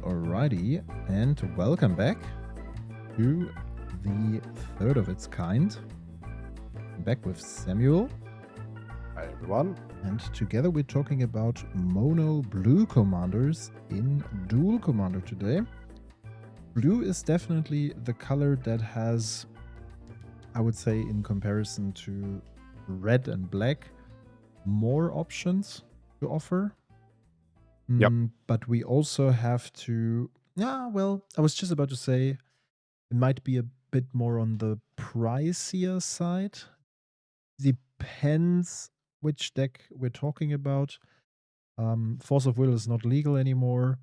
Alrighty, and welcome back to the third of its kind. I'm back with Samuel, Hi everyone. and together we're talking about mono blue commanders in Duel Commander today. Blue is definitely the color that has, I would say, in comparison to red and black, more options to offer. Yep. But we also have to. Well, I was just about to say it might be a bit more on the pricier side. Depends which deck we're talking about. Force of Will is not legal anymore,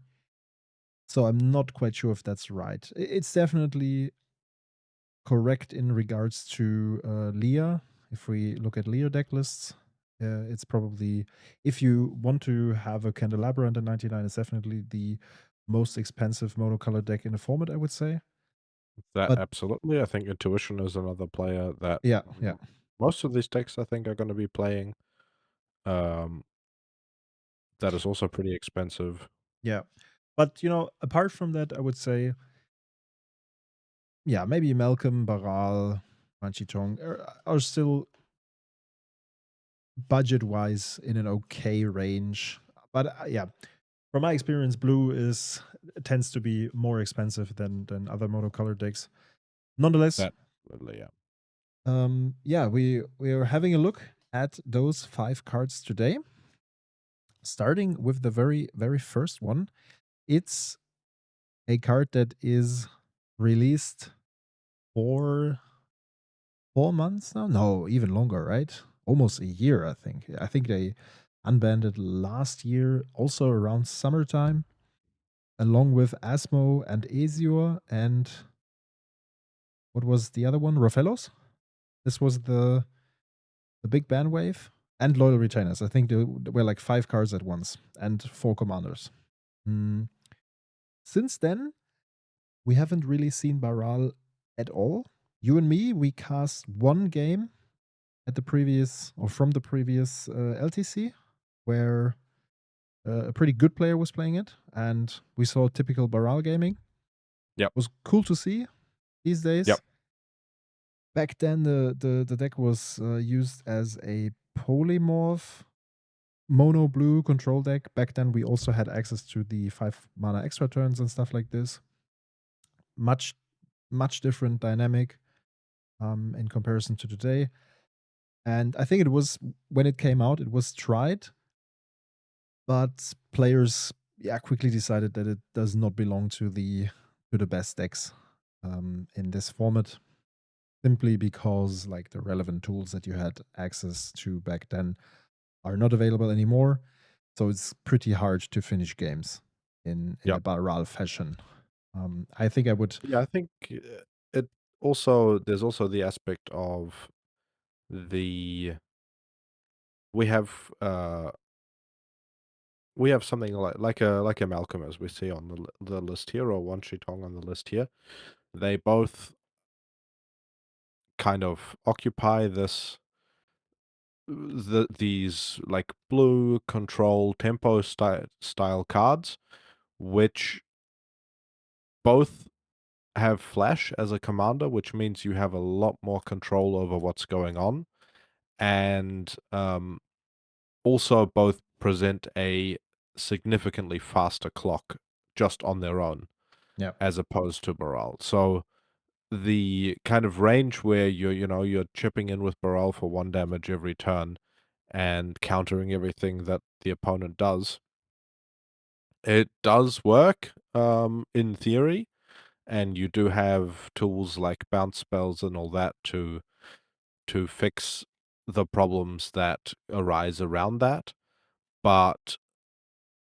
so I'm not quite sure if that's right. It's definitely correct in regards to Lier. If we look at Lier deck lists, it's probably, if you want to have a Candelabra under 99, it's definitely the most expensive monocolor deck in the format, I would say. That But absolutely. I think Intuition is another player that yeah. most of these decks I think are going to be playing. Um, that is also pretty expensive. Yeah. But, apart from that, I would say, yeah, maybe Malcolm, Baral, Wan Shi Tong are still budget-wise in an okay range. But yeah, from my experience, blue tends to be more expensive than other monocolor decks. Nonetheless, That absolutely, yeah. yeah, we are having a look at those 5 cards today. Starting with the very, very first one. It's a card that is released for 4 months now? No, even longer, right? Almost a year, I think. I think they unbanned it last year, also around summertime, along with Asmo and Azure and what was the other one? Rofellos? This was the big ban wave. And Loyal Retainers. I think there were like 5 cards at once and 4 commanders. Since then, we haven't really seen Baral at all. You and me, we cast one game at the previous or from the previous LTC where a pretty good player was playing it, and we saw typical Baral gaming. Yep. It was cool to see these days. Yep. Back then, the deck was used as a polymorph mono blue control deck. Back then, we also had access to the 5 mana extra turns and stuff like this. Much different dynamic in comparison to today. And I think it was, when it came out, it was tried, but players quickly decided that it does not belong to the best decks in this format, simply because like the relevant tools that you had access to back then are not available anymore. So it's pretty hard to finish games in Yep. a Baral fashion. I think I would. Yeah, I think it there's also the aspect of the we have something like a Malcolm as we see on the list here, or Wan Shi Tong on the list here. They both kind of occupy these like blue control tempo style cards, which both have flash as a commander, which means you have a lot more control over what's going on, and also both present a significantly faster clock just on their own, Yeah. as opposed to Baral. So the kind of range where you're chipping in with Baral for 1 damage every turn and countering everything that the opponent does. It does work, in theory, and you do have tools like bounce spells and all that to fix the problems that arise around that. But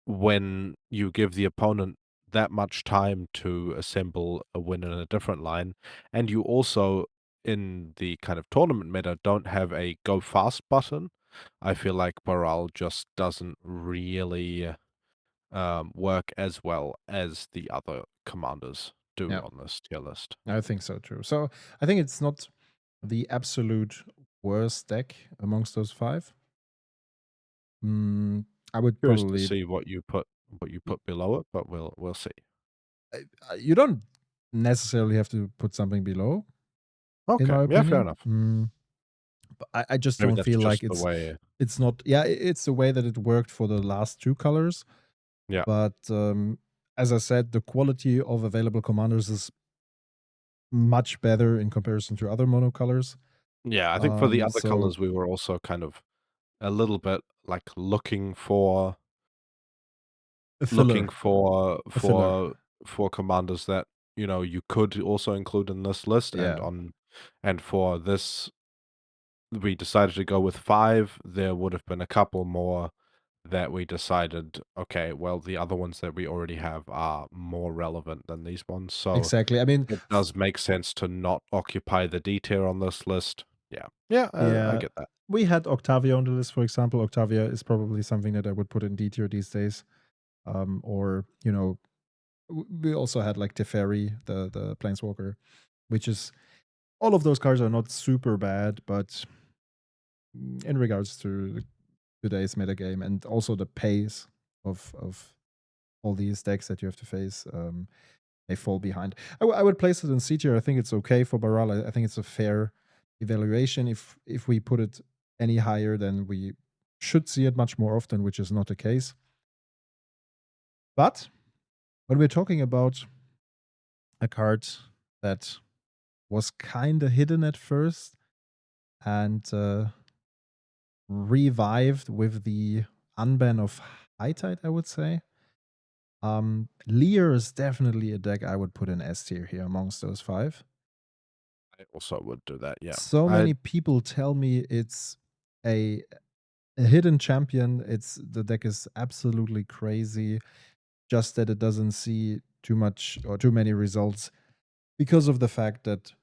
when you give the opponent that much time to assemble a win in a different line, and you also, in the kind of tournament meta, don't have a go fast button, I feel like Baral just doesn't really work as well as the other commanders do Yeah, on this tier list. I think so too. So I think it's not the absolute worst deck amongst those 5. I would Curious to probably. see what you put below it, but we'll see. You don't necessarily have to put something below, in Okay, my yeah, fair opinion. enough. But I just Maybe don't that's feel just like the way. it's not. Yeah, it's the way that it worked for the last two colors. Yeah. But as I said, the quality of available commanders is much better in comparison to other monocolors. Yeah, I think for the other So colors, we were also kind of a little bit, like, a looking filler, for a filler. commanders that, you could also include in this list, Yeah, and for this, we decided to go with 5. There would have been a couple more that we decided, "Okay, well, the other ones that we already have are more relevant than these ones." So exactly. I mean, it does make sense to not occupy the D tier on this list. Yeah. Yeah, I yeah, get that. we had Octavia on the list, for example. Octavia is probably something that I would put in D tier these days. Or we also had like Teferi, the Planeswalker, which is all of those cards are not super bad, but in regards to today's metagame and also the pace of all these decks that you have to face, they fall behind. I would place it in C tier. I think it's okay for Baral. I think it's a fair evaluation. If we put it any higher, then we should see it much more often, which is not the case. But when we're talking about a card that was kind of hidden at first and revived with the unban of High Tide, I would say. Lier is definitely a deck I would put in S tier here amongst those 5. I also would do that, yeah. So I many people tell me it's a, a hidden champion. It's the deck is absolutely crazy, just that it doesn't see too much or too many results because of the fact that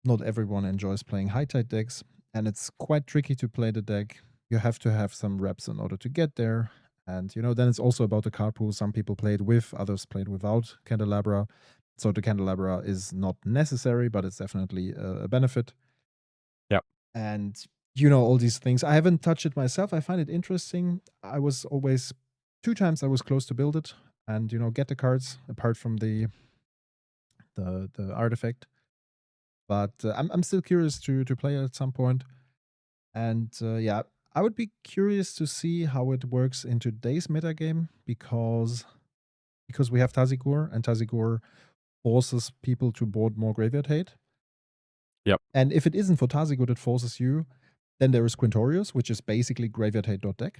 not everyone enjoys playing high tide decks, and it's quite tricky to play the deck. You have to have some reps in order to get there. And then it's also about the card pool. Some people play it with, others play it without Candelabra. So the Candelabra is not necessary, but it's definitely a benefit. yeah. And all these things. I haven't touched it myself. I find it interesting. I was always 2 times I was close to build it and get the cards apart from the artifact. But I'm still curious to play it at some point. And yeah, I would be curious to see how it works in today's metagame because we have Tazigor, and Tazigor forces people to board more Graveyard Hate. Yep. And if it isn't for Tazigor that forces you, then there is Quintorius, which is basically Graveyard Hate deck.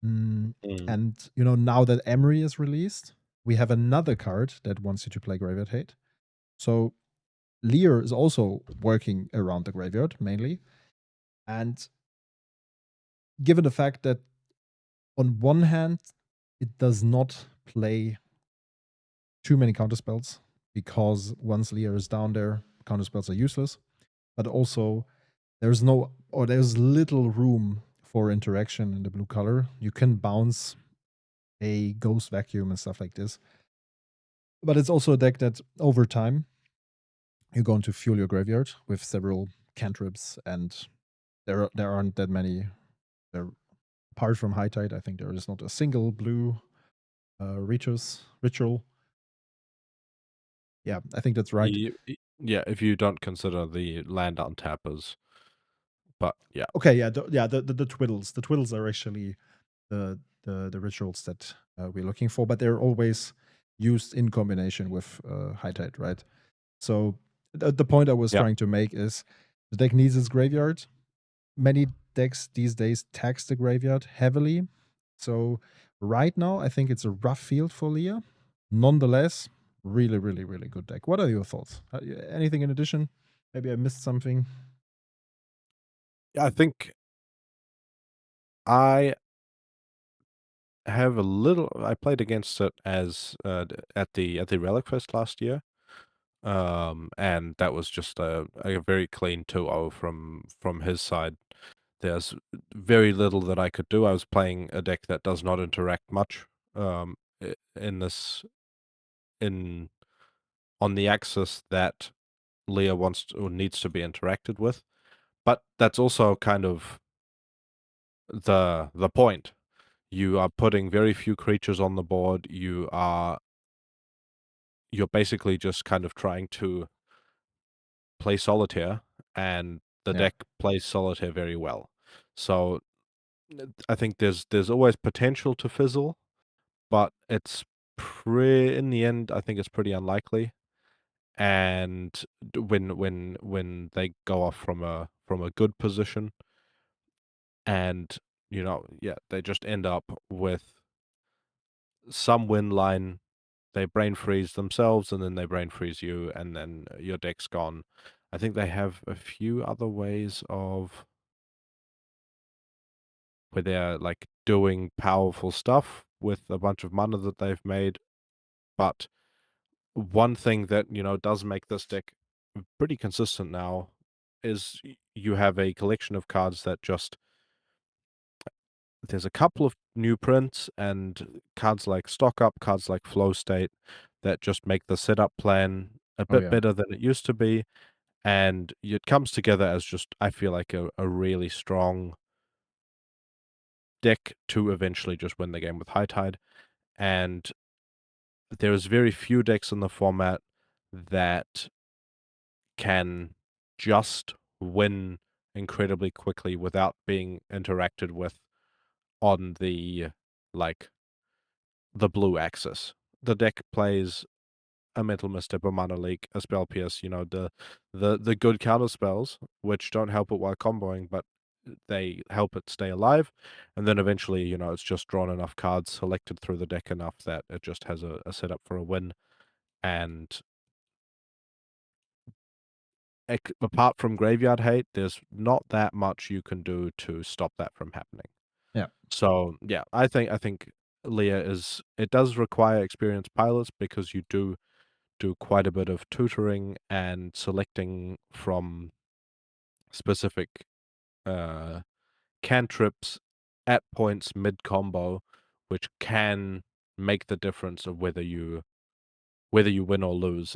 Mm. And now that Emry is released, we have another card that wants you to play Graveyard Hate. So Lier is also working around the graveyard mainly. And given the fact that on one hand, it does not play too many counterspells because once Lier is down there, counterspells are useless. But also, there's little room for interaction in the blue color. You can bounce a Ghost Vacuum and stuff like this. But it's also a deck that over time, you're going to fuel your graveyard with several cantrips, and there aren't that many. There, apart from High Tide, I think there is not a single blue ritual. Yeah, I think that's right. Yeah, if you don't consider the land untappers. But yeah. Okay, yeah, the twiddles. The twiddles are actually the rituals that we're looking for, but they're always used in combination with High Tide, right? So the point I was Yeah. trying to make is the deck needs its graveyard. Many decks these days tax the graveyard heavily. So right now, I think it's a rough field for Leah. Nonetheless, really, really, really good deck. What are your thoughts? Anything in addition? Maybe I missed something. I think I I played against it as at the Relic Fest last year. And that was just a very clean 2-0 from his side. There's very little that I could do. I was playing a deck that does not interact much in this in on the axis that Leah wants to, or needs to be interacted with. But that's also kind of the point. You are putting very few creatures on the board. You are you're basically just kind of trying to play solitaire, and the Yeah. deck plays solitaire very well. So I think there's always potential to fizzle, but it's in the end, I think it's pretty unlikely. And when they go off from a good position, and yeah, they just end up with some win line. They brain freeze themselves, and then they brain freeze you, and then your deck's gone. I think they have a few other ways of where they're like doing powerful stuff with a bunch of mana that they've made. But one thing that, does make this deck pretty consistent now is you have a collection of cards that just there's a couple of new prints and cards like Stock Up, cards like Flow State that just make the setup plan a Oh bit yeah. better than it used to be. And it comes together as just, I feel like, a really strong deck to eventually just win the game with High Tide. And there's very few decks in the format that can just win incredibly quickly without being interacted with on like, the blue axis. The deck plays a Mental Misstep, a Mana Leak, a Spell Pierce, the good counter spells, which don't help it while comboing, but they help it stay alive. And then eventually, it's just drawn enough cards, selected through the deck enough that it just has a setup for a win. And apart from Graveyard Hate, there's not that much you can do to stop that from happening. Yeah. So yeah, I think Lier it does require experienced pilots because you do quite a bit of tutoring and selecting from specific uh, cantrips at points mid combo, which can make the difference of whether you win or lose.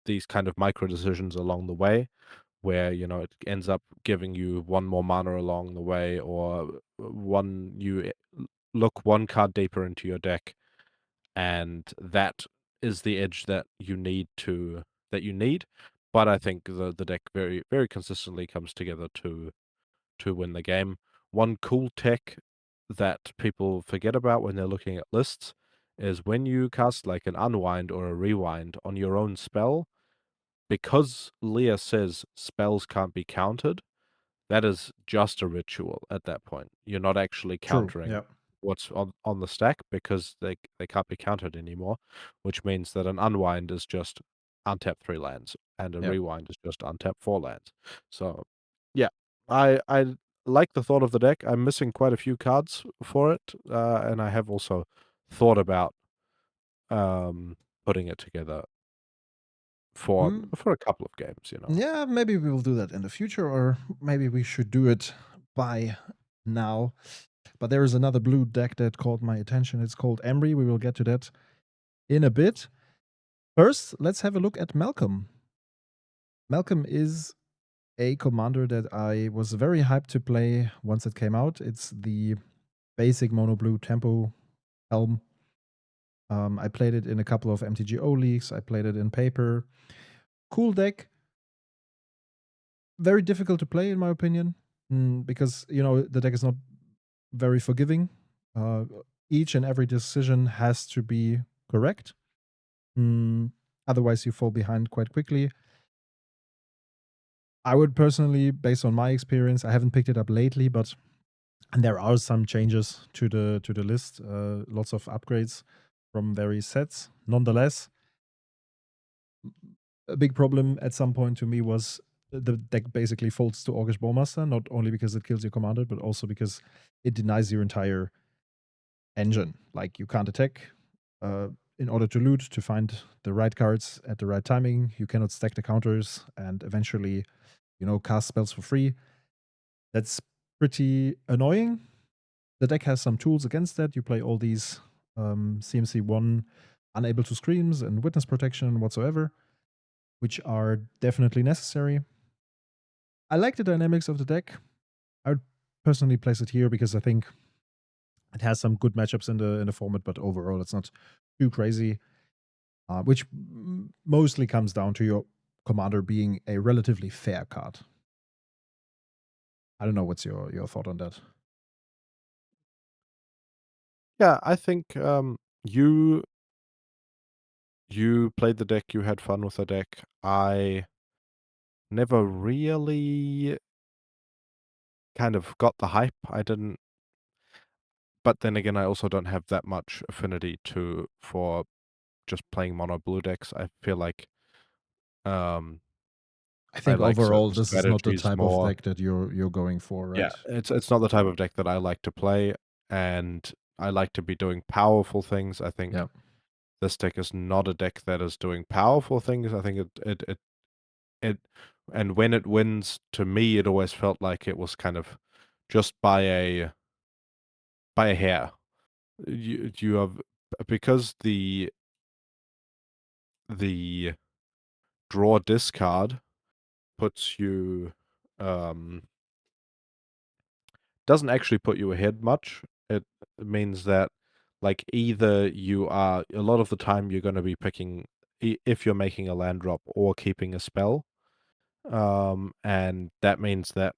These kind of micro decisions along the way, where it ends up giving you one more mana along the way, or you look one card deeper into your deck, and that is the edge that you need. But I think the deck very very consistently comes together to win the game. One cool tech that people forget about when they're looking at lists is when you cast like an unwind or a rewind on your own spell, because Leah says spells can't be countered, that is just a ritual at that point. You're not actually True. countering Yeah. what's on the stack because they can't be countered anymore, which means that an unwind is just untap 3 lands, and a Yeah. rewind is just untap 4 lands. So, yeah, I like the thought of the deck. I'm missing quite a few cards for it, and I have also thought about um, putting it together for Mm, for a couple of games. yeah, maybe we will do that in the future, or maybe we should do it by now. But there is another blue deck that caught my attention. It's called Emry. We will get to that in a bit. First, let's have a look at Malcolm. Malcolm is a commander that I was very hyped to play once it came out. It's the basic mono blue tempo helm. I played it in a couple of MTGO leagues. I played it in paper. Cool deck. Very difficult to play, in my opinion, because the deck is not very forgiving. Uh, each and every decision has to be correct. Otherwise, you fall behind quite quickly. I would personally, based on my experience, I haven't picked it up lately, but and there are some changes to the list. Lots of upgrades from various sets. Nonetheless, a big problem at some point to me was the deck basically folds to Orcish Bowmaster, not only because it kills your commander, but also because it denies your entire engine. Like, you can't attack in order to loot, to find the right cards at the right timing. You cannot stack the counters and eventually, cast spells for free. That's pretty annoying. The deck has some tools against that. You play all these CMC 1 unable to screams and witness protection whatsoever, which are definitely necessary. I like the dynamics of the deck. I would personally place it here because I think it has some good matchups in the format, but overall it's not too crazy. which mostly comes down to your commander being a relatively fair card. I don't know what's your thought on that. Yeah, I think you played the deck, you had fun with the deck. I never really kind of got the hype. I didn't, but then again, I also don't have that much affinity for just playing mono blue decks. I feel like um I I think like overall certain this is not the strategies type of more. deck that you're going for, Yeah, right? it's not the type of deck that I like to play, and I like to be doing powerful things. I think Yeah, this deck is not a deck that is doing powerful things. I think it and when it wins, to me, it always felt like it was kind of just by a hair. You have because the draw discard puts you um doesn't actually put you ahead much. It means that, like, either you are a lot of the time you're gonna be picking if you're making a land drop or keeping a spell, and that means that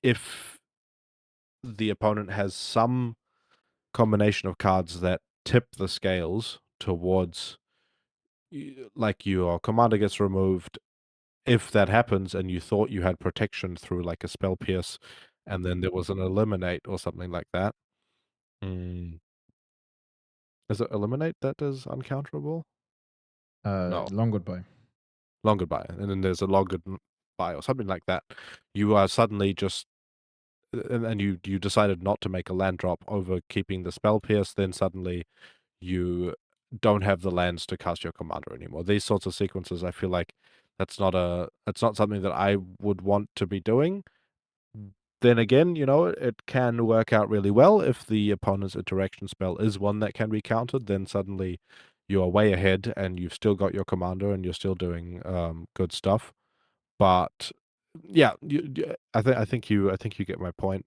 if the opponent has some combination of cards that tip the scales towards like, your commander gets removed, if that happens and you thought you had protection through, like, a spell pierce, and then there was an eliminate or something like that. Mm. Is it eliminate that is uncounterable? No, long goodbye. long goodbye, and then there's a long goodbye or something like that. You are suddenly just and you decided not to make a land drop over keeping the spell pierce, then suddenly you don't have the lands to cast your commander anymore. These sorts of sequences, I feel like that's not something that I would want to be doing. Then again, it can work out really well if the opponent's interaction spell is one that can be countered, then suddenly you are way ahead and you've still got your commander and you're still doing good stuff. But yeah, I think you get my point.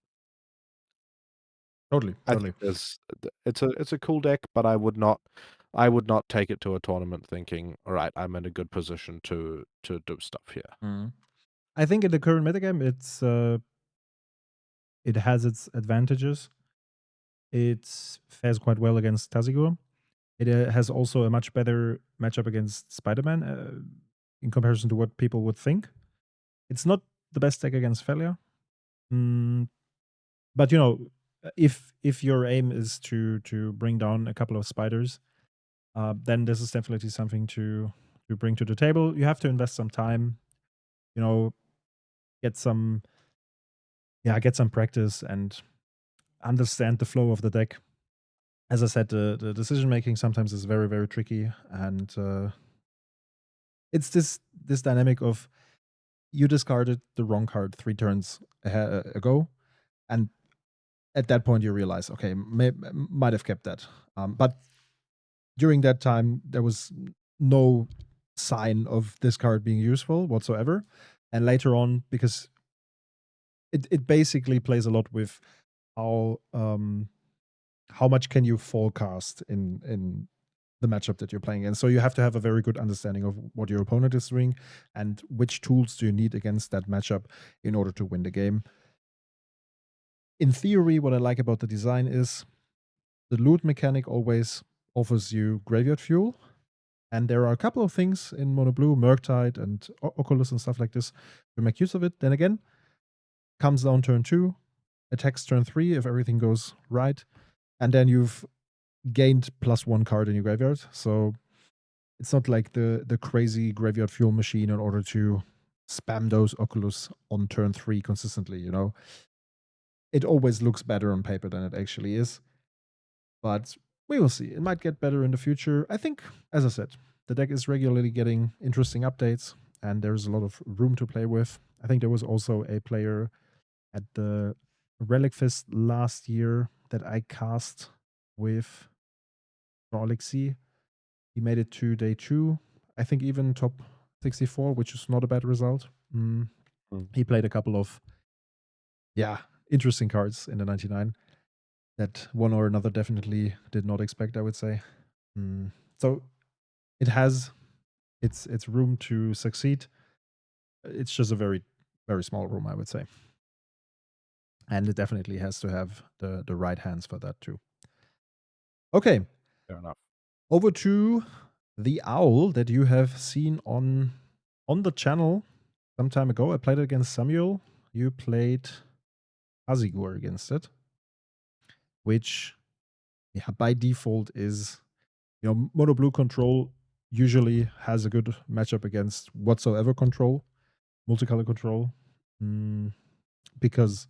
Totally, I totally. think it's a cool deck, but I would not take it to a tournament thinking, all right, I'm in a good position to do stuff here. Mhm. I think in the current metagame, it has its advantages. It fares quite well against Tazigor. It has also a much better matchup against Spider-Man in comparison to what people would think. It's not the best deck against Failure, mm, but if your aim is to bring down a couple of spiders, then this is definitely something to bring to the table. You have to invest some time, you know, get some get some practice and understand the flow of the deck. As I said, the decision making sometimes is very, very tricky, and it's this dynamic of you discarded the wrong card 3 turns ago, and at that point you realize, okay, might have kept that, but during that time there was no sign of this card being useful whatsoever, and later on, because it basically plays a lot with how much can you forecast in the matchup that you're playing in. So you have to have a very good understanding of what your opponent is doing and which tools do you need against that matchup in order to win the game. In theory, what I like about the design is the loot mechanic always offers you graveyard fuel. And there are a couple of things in Mono Blue, Murktide and Oculus and stuff like this to make use of it. Then again, comes down turn 2, attacks turn 3 if everything goes right. And then you've gained +1 card in your graveyard. So it's not like the crazy graveyard fuel machine in order to spam those Oculus on turn 3 consistently. It always looks better on paper than it actually is. But we will see. It might get better in the future. I think, as I said, the deck is regularly getting interesting updates, and there's a lot of room to play with. I think there was also a player at the Relic Fest last year that I cast with Alexi. He made it to day 2. I think even top 64, which is not a bad result. Mm. He played a couple of, interesting cards in the 99 that one or another definitely did not expect, I would say. So it has its room to succeed. It's just a very, very small room, I would say. And it definitely has to have the right hands for that too. Okay, Fair enough. over to the owl that you have seen on the channel some time ago. I played it against Samuel. You played Azigur against it, which by default is, mono blue control usually has a good matchup against whatsoever control, multicolor control, because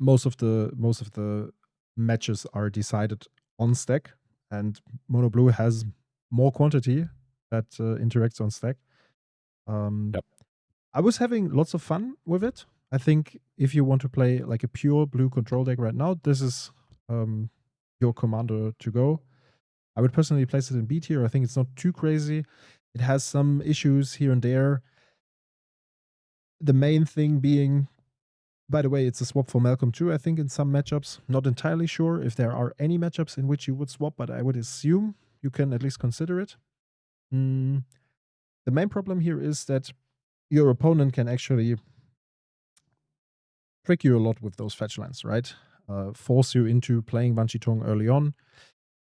most of the matches are decided on stack, and mono blue has more quantity that interacts on stack. Yep. I was having lots of fun with it. I think if you want to play like a pure blue control deck right now, this is your commander to go. I would personally place it in B tier. I think it's not too crazy. It has some issues here and there. The main thing being, by the way, it's a swap for Malcolm too, I think, in some matchups. Not entirely sure if there are any matchups in which you would swap, but I would assume you can at least consider it. The main problem here is that your opponent can actually trick you a lot with those fetch lands, right? Force you into playing Wan Shi Tong early on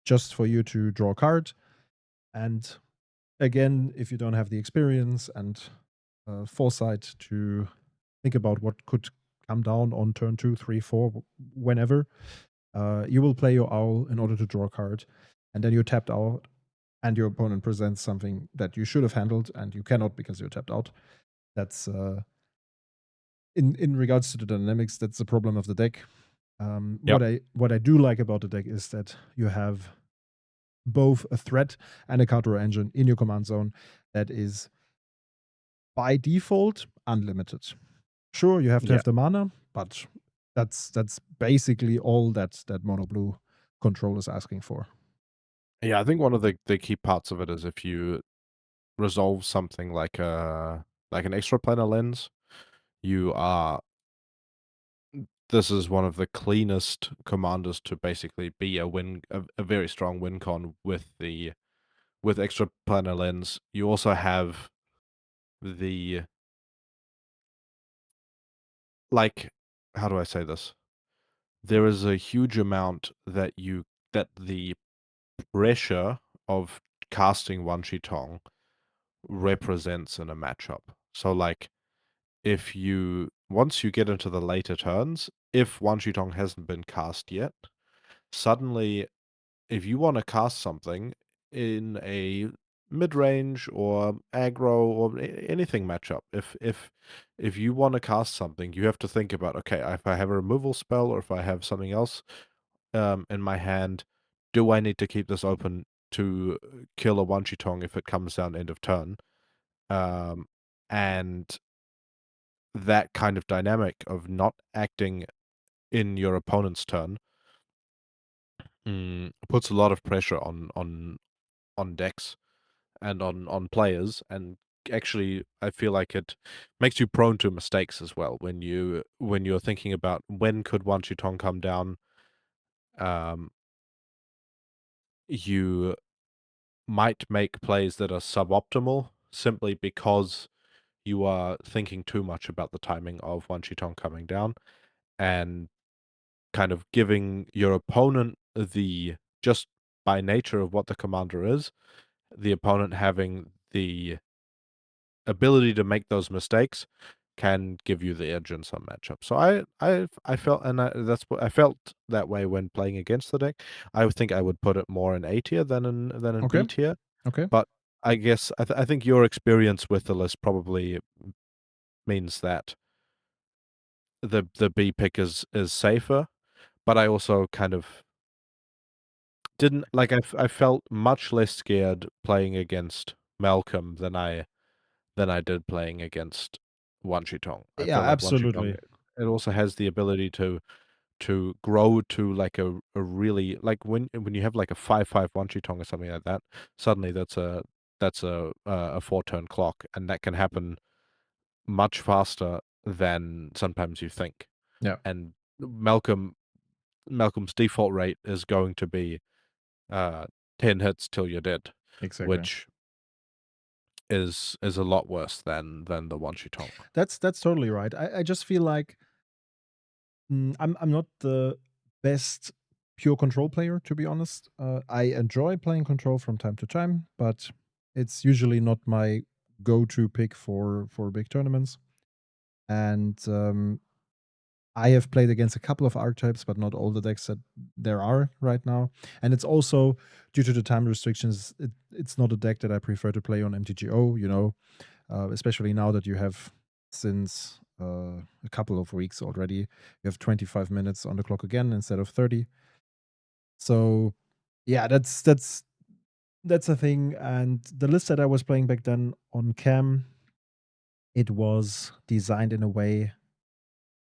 just for you to draw a card. And again, if you don't have the experience and foresight to think about what could come down on turn 2, 3, 4, whenever, you will play your owl in order to draw a card. And then you're tapped out, and your opponent presents something that you should have handled, and you cannot because you're tapped out. That's in regards to the dynamics, that's the problem of the deck. Yep. What I do like about the deck is that you have both a threat and a card draw engine in your command zone that is by default unlimited. Sure, you have to Yeah. have the mana, but that's basically all that mono blue control is asking for. Yeah, I think one of the key parts of it is if you resolve something like an extra planar lens, you are this is one of the cleanest commanders to basically be a very strong win con with extra planar lens. You also have the like how do I say this? There is a huge amount that the pressure of casting Wan Shi Tong represents in a matchup. So like if you once you get into the later turns, if Wan Shi Tong hasn't been cast yet, suddenly if you want to cast something in a mid-range or aggro or anything matchup, if you want to cast something, you have to think about, okay, if I have a removal spell or if I have something else in my hand, do I need to keep this open to kill a Wan Shi Tong if it comes down end of turn? And that kind of dynamic of not acting in your opponent's turn puts a lot of pressure on decks and on players, and actually I feel like it makes you prone to mistakes as well when you're thinking about when could Wan Shi Tong come down. Um, you might make plays that are suboptimal simply because you are thinking too much about the timing of Wan Shi Tong coming down and kind of giving your opponent just by nature of what the commander is, the opponent having the ability to make those mistakes can give you the edge in some matchups. So I felt, and that's what I felt that way when playing against the deck. I would think I would put it more in A tier than in Okay. B tier. Okay. But I guess I think your experience with the list probably means that the B pick is safer. But I also kind of didn't like I felt much less scared playing against Malcolm than I did playing against Wan Shi Tong. I Yeah, feel like Wan Shi Tong absolutely. it also has the ability to grow to like a really like when you have like a 5/5 Wan Shi Tong or something like that, suddenly that's a 4-turn clock, and that can happen much faster than sometimes you think. Yeah. And Malcolm's default rate is going to be uh 10 hits till you're dead. Exactly. which is a lot worse than the Wan Shi Tong. That's totally right. I just feel like I'm not the best pure control player, to be honest. I enjoy playing control from time to time, but it's usually not my go-to pick for big tournaments. And I have played against a couple of archetypes, but not all the decks that there are right now. And it's also due to the time restrictions. It's not a deck that I prefer to play on MTGO. Especially now that you have since a couple of weeks already, you have 25 minutes on the clock again instead of 30. So yeah, that's a thing. And the list that I was playing back then on cam, it was designed in a way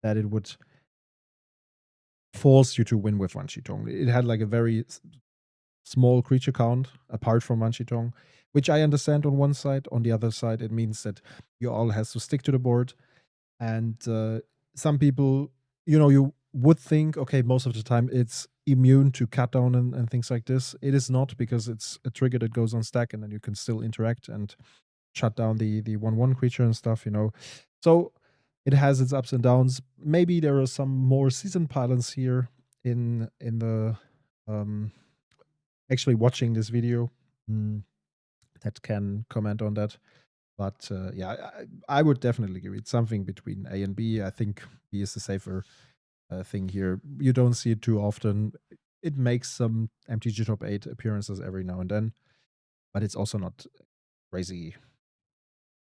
that it would force you to win with Wan Shi Tong. It had like a very small creature count apart from Wan Shi Tong, which I understand on one side. On the other side, it means that you all has to stick to the board. And some people, you would think, okay, most of the time it's immune to cut down and things like this. It is not, because it's a trigger that goes on stack, and then you can still interact and shut down the 1/1 creature and stuff. So it has its ups and downs. Maybe there are some more seasoned pilots here in the actually watching this video that can comment on that. But yeah, I would definitely give it something between A and B. I think B is the safer thing here. You don't see it too often. It makes some MTG top 8 appearances every now and then, but it's also not crazy.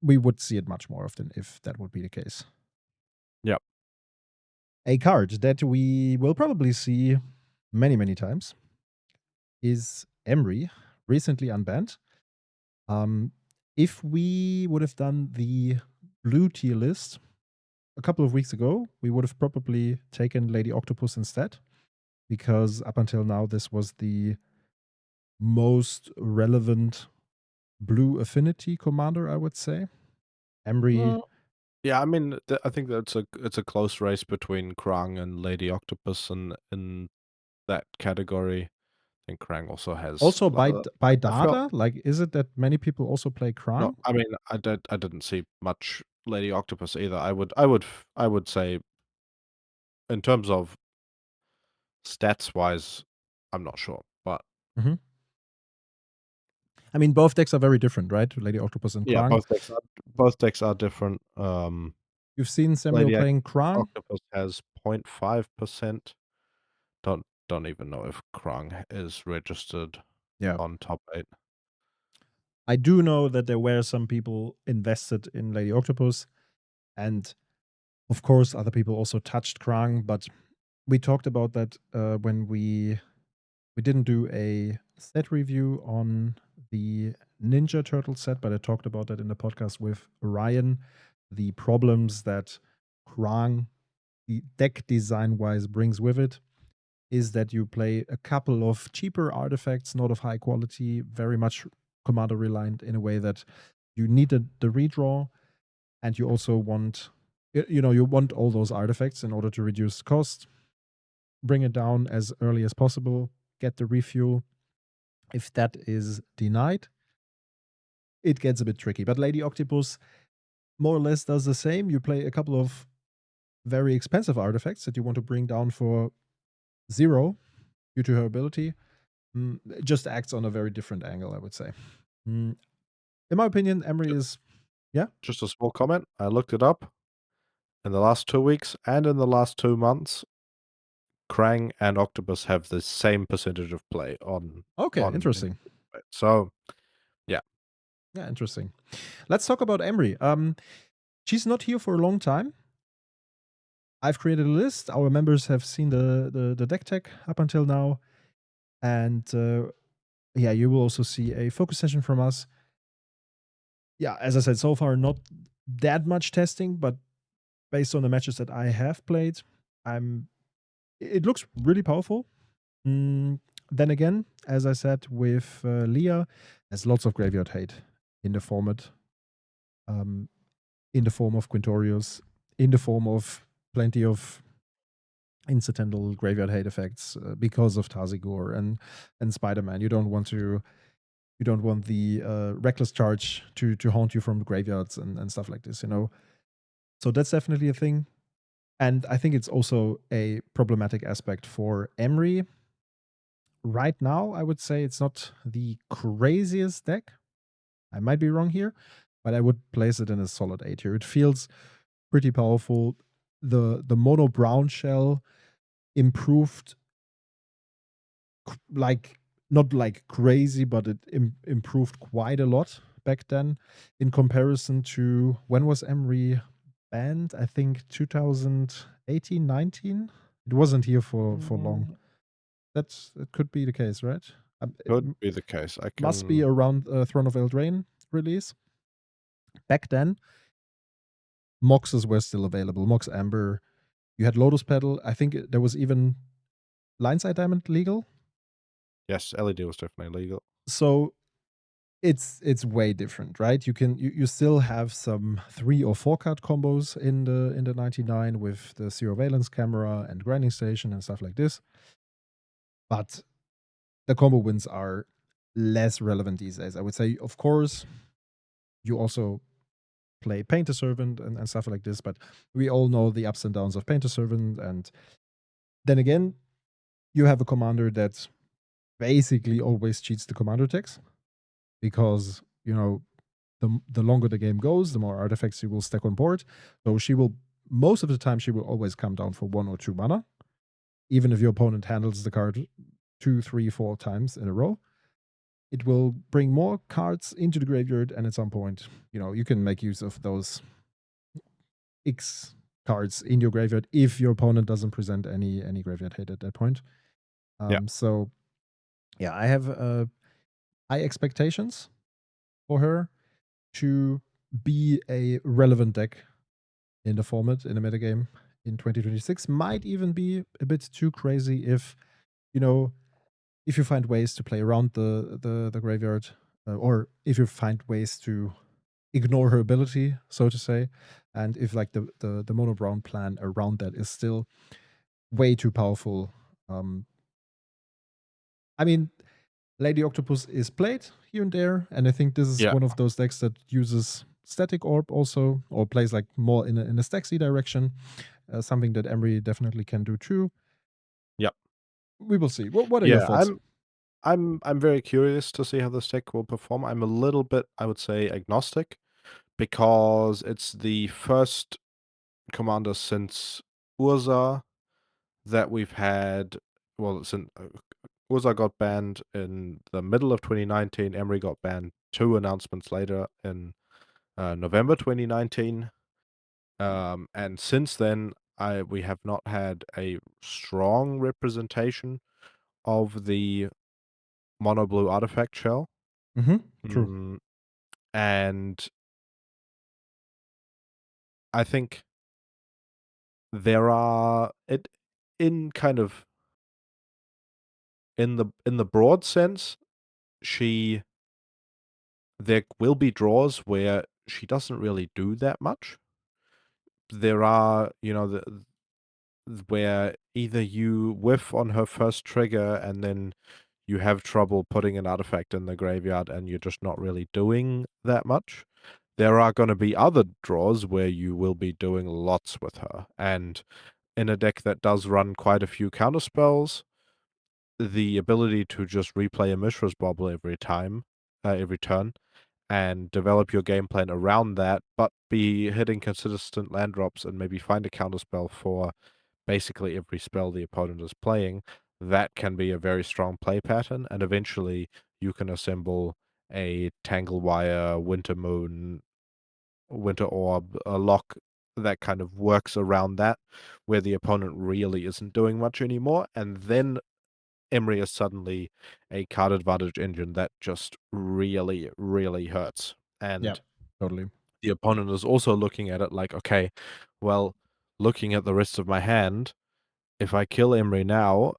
We would see it much more often if that would be the case. Yep. A card that we will probably see many, many times is Emry, recently unbanned. If we would have done the blue tier list a couple of weeks ago, we would have probably taken Lady Octopus instead, because up until now, this was the most relevant blue affinity commander, I would say. Emry. Yeah, I mean, I think that it's a close race between Krang and Lady Octopus, and in that category, I think Krang also has. Also by I felt data, like, is it that many people also play no. Krang? I mean, I didn't see much Lady Octopus either. I would say in terms of stats wise, I'm not sure, but Mhm. I mean, both decks are very different, right? Lady Octopus and yeah, Krang. both decks are different. You've seen Samuel Lady playing Krang. Octopus has 0.5%. Don't even know if Krang is registered Yeah. on top 8. I do know that there were some people invested in Lady Octopus, and of course, other people also touched Krang, but we talked about that when we didn't do a set review on the Ninja Turtle set, but I talked about that in the podcast with Ryan. The problems that Krang, the deck design wise, brings with it is that you play a couple of cheaper artifacts, not of high quality, very much commander reliant, in a way that you need the redraw, and you also want, you want all those artifacts in order to reduce cost, bring it down as early as possible, get the refuel. If that is denied, it gets a bit tricky. But Lady Octopus more or less does the same. You play a couple of very expensive artifacts that you want to bring down for 0 due to her ability. It just acts on a very different angle, I would say. In my opinion, Emry is, yeah. Just a small comment. I looked it up. In the last 2 weeks and in the last 2 months, Krang and Octopus have the same percentage of play Okay, interesting. So, yeah. Yeah, interesting. Let's talk about Emry. She's not here for a long time. I've created a list. Our members have seen the deck tech up until now. And yeah, you will also see a focus session from us. Yeah, as I said, so far not that much testing, but based on the matches that I have played, it looks really powerful. Then again, as I said with Lier, there's lots of graveyard hate in the format, in the form of Quintorius, in the form of plenty of incidental graveyard hate effects because of Tazigor and Spider-Man. You don't want to You don't want the reckless charge to haunt you from the graveyards and stuff like this, you know. So that's definitely a thing. And I think it's also a problematic aspect for Emry. Right now, I would say it's not the craziest deck. I might be wrong here, but I would place it in a solid A tier. It feels pretty powerful. The mono brown shell improved, like, not like crazy, but it improved quite a lot back then in comparison to when was Emry banned? I think 2018, 19. It wasn't here for long. That could be the case, right? It Could be the case. I must be can. around Throne of Eldraine release. Back then, Moxes were still available. Mox Amber. You had Lotus Petal. I think there was even Lineside Diamond legal. Yes, LED was definitely legal. So it's way different, right? You still have some 3 or 4 card combos in the 99 with the Zero Valence Camera and Grinding Station and stuff like this. But the combo wins are less relevant these days. I would say, of course, you also play Painter Servant and stuff like this, but we all know the ups and downs of Painter Servant. And then again, you have a commander that basically always cheats the commander attacks because, you know, the longer the game goes, the more artifacts she will stack on board. So she will, most of the time, she will always come down for 1 or 2 mana, even if your opponent handles the card 2, 3, 4 times in a row. It will bring more cards into the graveyard, and at some point, you know, you can make use of those X cards in your graveyard if your opponent doesn't present any graveyard hate at that point. Yeah. So yeah, I have high expectations for her to be a relevant deck in the format, in the metagame in 2026. Might even be a bit too crazy if, you know, if you find ways to play around the graveyard, or if you find ways to ignore her ability, so to say, and if like the mono brown plan around that is still way too powerful. I mean, Lady Octopus is played here and there, and I think this is Yeah. one of those decks that uses Static Orb also, or plays like more in a Staxy direction. Something that Emry definitely can do too. Yep. We will see. What are your Yeah, thoughts? I'm very curious to see how this deck will perform. I'm a little bit, I would say, agnostic because it's the first commander since Urza that we've had. Well, since Urza got banned in the middle of 2019, Emry got banned 2 announcements later in November 2019. And since then, we have not had a strong representation of the mono blue artifact shell. True. Mm, and I think there are it in kind of in the broad sense, she there will be draws where she doesn't really do that much. There are, you know, where either you whiff on her first trigger and then you have trouble putting an artifact in the graveyard and you're just not really doing that much. There are gonna be other draws where you will be doing lots with her, and in a deck that does run quite a few counterspells, the ability to just replay a Mishra's Bobble every time, every turn, and develop your game plan around that, but be hitting consistent land drops and maybe find a counterspell for basically every spell the opponent is playing, that can be a very strong play pattern, and eventually you can assemble a Tanglewire, Winter Moon, Winter Orb, a Loch that kind of works around that, where the opponent really isn't doing much anymore, and then Emry is suddenly a card advantage engine that just really, really hurts. Yeah, And totally. the opponent is also looking at it like, okay, well, looking at the rest of my hand, if I kill Emry now,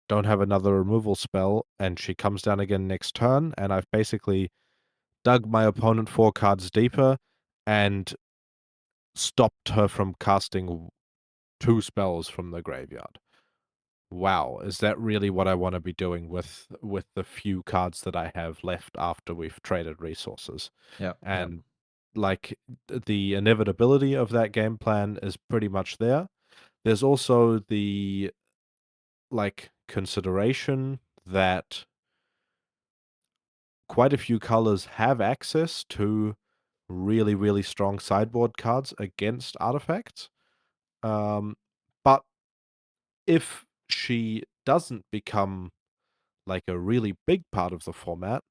don't have another removal spell, and she comes down again next turn, and I've basically dug my opponent 4 cards deeper and stopped her from casting 2 spells from the graveyard. wow, is that really what I wanna be doing with the few cards that I have left after we've traded resources? Yeah, yeah. And, like, the inevitability of that game plan is pretty much there. There's also the, like, consideration that quite a few colors have access to really, really strong sideboard cards against artifacts. Um, but if she doesn't become like a really big part of the format,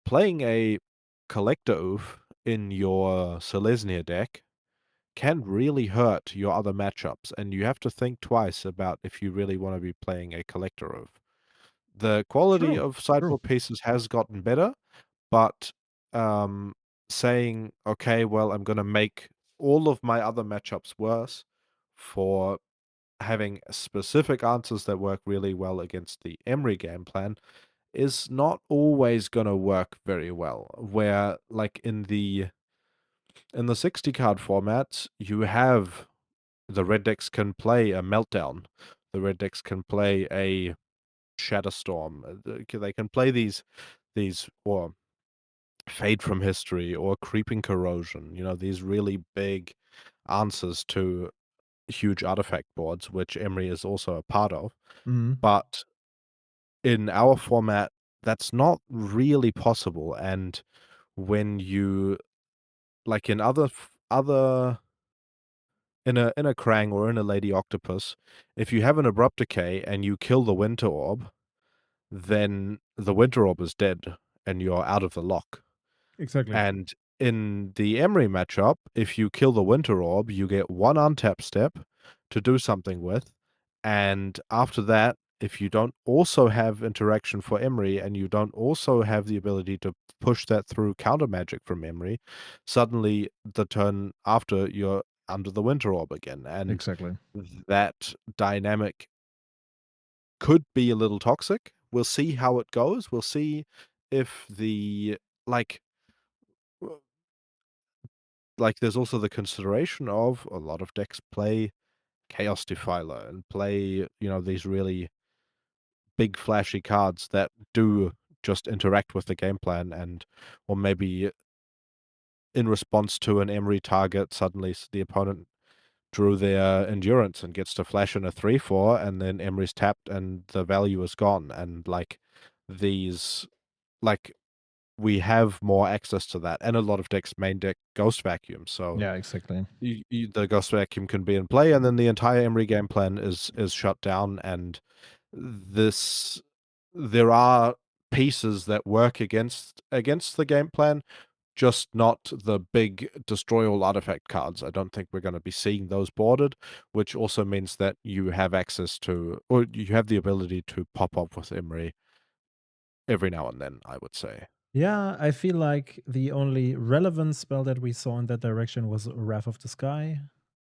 playing a Collector Oof in your Selesnya deck can really hurt your other matchups, and you have to think twice about if you really want to be playing a Collector Oof. The quality True, of true. sideboard pieces has gotten better, but um, saying, okay, well, I'm going to make all of my other matchups worse for having specific answers that work really well against the Emry game plan is not always going to work very well. Where, like in the 60 card formats, you have the red decks can play a Meltdown, the red decks can play a Shatterstorm, they can play these or Fade from History or Creeping Corrosion, you know, these really big answers to huge artifact boards, which Emry is also a part of. Mhm. But in our format, that's not really possible. And when you like in other in a Krang or in a Lady Octopus, if you have an Abrupt Decay and you kill the Winter Orb, then the Winter Orb is dead and you're out of the lock. Exactly. And in the Emry matchup, if you kill the Winter Orb, you get one untap step to do something with, and after that, if you don't also have interaction for Emry and you don't also have the ability to push that through counter magic from Emry, suddenly the turn after you're under the Winter Orb again, and Exactly. that dynamic could be a little toxic. We'll see how it goes. We'll see if the like there's also the consideration of a lot of decks play Chaos Defiler and play, you know, these really big flashy cards that do just interact with the game plan and or maybe in response to an Emery target, suddenly the opponent drew their endurance and gets to flash in a 3/4 and then Emery's tapped and the value is gone. And like these like we have more access to that. And a lot of decks main deck Ghost Vacuum. So Yeah, exactly. the Ghost Vacuum can be in play, and then the entire Emery game plan is shut down. And this, there are pieces that work against the game plan, just not the big destroy all artifact cards. I don't think we're going to be seeing those boarded, which also means that you have access to, or you have the ability to pop up with Emery every now and then, I would say. Yeah, I feel like the only relevant spell that we saw in that direction was Wrath of the Sky,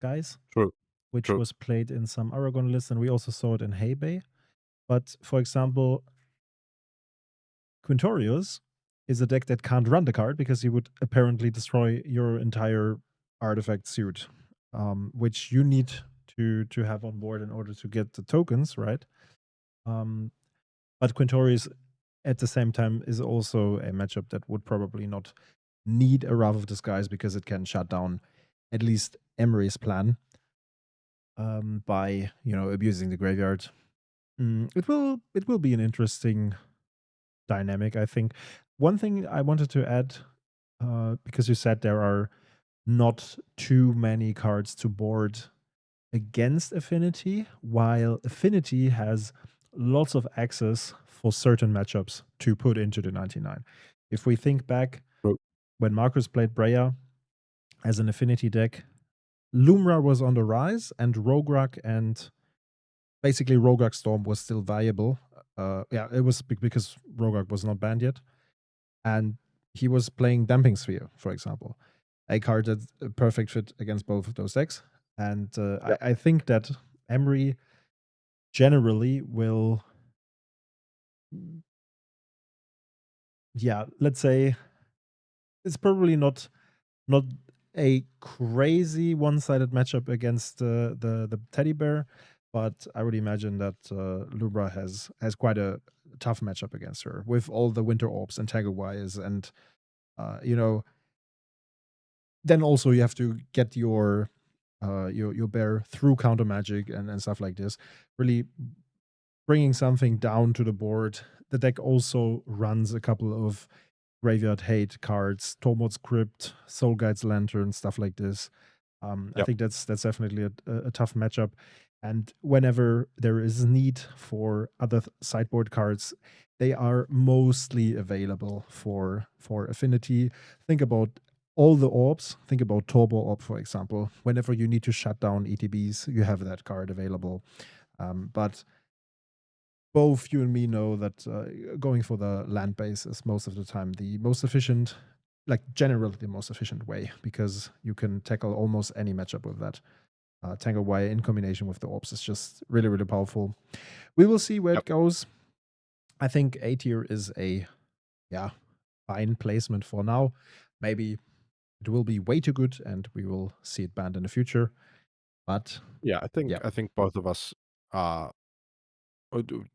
guys, True. which True. was played in some Aragon lists, and we also saw it in Hay Bay. But for example, Quintorius is a deck that can't run the card because you would apparently destroy your entire artifact suit, which you need to have on board in order to get the tokens, right? Um, but Quintorius at the same time is also a matchup that would probably not need a Wrath of Disguise because it can shut down at least Emery's plan by abusing the graveyard. It will be an interesting dynamic, I think. One thing I wanted to add, because you said there are not too many cards to board against Affinity, while Affinity has lots of access for certain matchups to put into the 99. If we think back True. when Marcus played Breya as an Affinity deck, Lumra was on the rise, and Rograk and basically Rograk Storm was still viable. Yeah, it was because Rograk was not banned yet. And he was playing Damping Sphere, for example, a card that's a perfect fit against both of those decks. And I think that Emry generally will, yeah, let's say it's probably not a crazy one-sided matchup against the teddy bear, but I would imagine that Lubra has quite a tough matchup against her with all the Winter Orbs and Tangle Wires, and you know, then also you have to get your bear through counter magic and stuff like this. Really bringing something down to the board. The deck also runs a couple of graveyard hate cards, Tormod's Crypt, Soul Guide's Lantern, stuff like this. I Yep. think that's definitely a tough matchup. And whenever there is need for other sideboard cards, they are mostly available for Affinity. Think about all the orbs. Think about Turbo Orb, for example. Whenever you need to shut down ETBs, you have that card available. But both you and me know that going for the land base is most of the time the most efficient, like generally the most efficient way, because you can tackle almost any matchup with that. Tangle Wire in combination with the orbs is just really, really powerful. We will see where Yep. it goes. I think A tier is a fine placement for now. Maybe it will be way too good and we will see it banned in the future. But Yeah, yeah, I think both of us are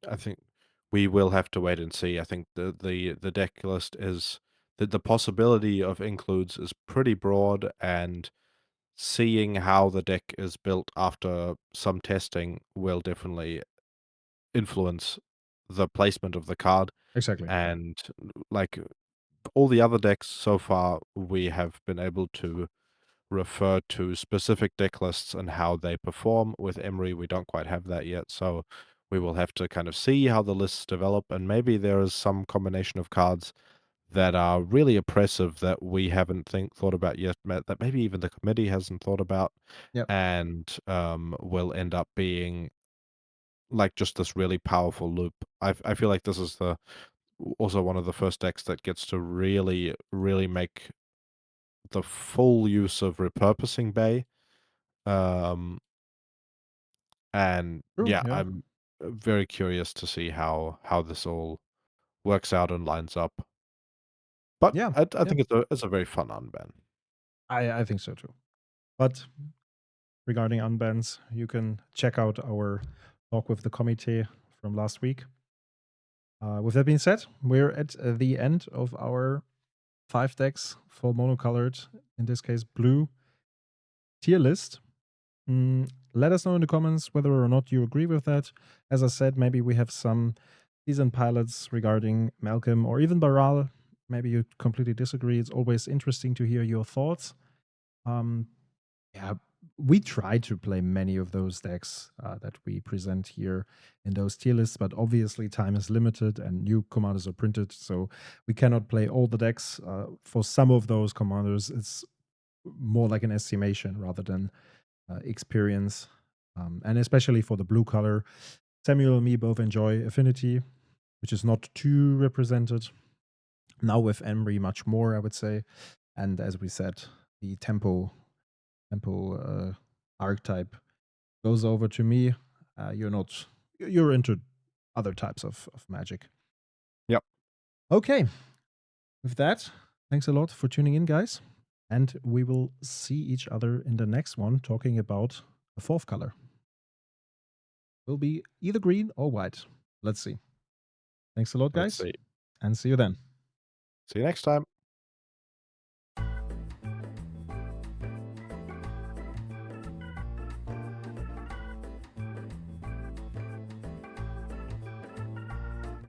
I think we will have to wait and see. I think the deck list is the possibility of includes is pretty broad, and seeing how the deck is built after some testing will definitely influence the placement of the card. exactly. And like all the other decks so far, we have been able to refer to specific deck lists and how they perform. With Emry, we don't quite have that yet, so we will have to kind of see how the lists develop, and maybe there is some combination of cards that are really oppressive that we haven't thought about yet, that maybe even the committee hasn't thought about, Yep. and will end up being like just this really powerful loop. I feel like this is the also one of the first decks that gets to really make the full use of repurposing Bay. Um, and True. yeah, Yeah. I'm very curious to see how this all works out and lines up. But Yeah. I Yeah. think it's a very fun unban. I think so too. But regarding unbans, you can check out our talk with the committee from last week. With that being said, we're at the end of our 5 decks for monocolored, in this case blue, tier list. Let us know in the comments whether or not you agree with that. As I said, maybe we have some decent pilots regarding Malcolm or even Baral. Maybe you completely disagree. It's always interesting to hear your thoughts. Um, yeah, we try to play many of those decks that we present here in those tier lists, but obviously time is limited and new commanders are printed, so we cannot play all the decks. For some of those commanders, it's more like an estimation rather than experience. And especially for the blue color, Samuel and me both enjoy Affinity, which is not too represented. Now with Emry, much more, I would say. And as we said, the tempo archetype goes over to me. You're into other types of magic. Yep. Okay. With that, thanks a lot for tuning in, guys. And we will see each other in the next one talking about the fourth color. Will be either green or white. Let's see. Thanks a lot, Let's guys, see. and see you then. See you next time.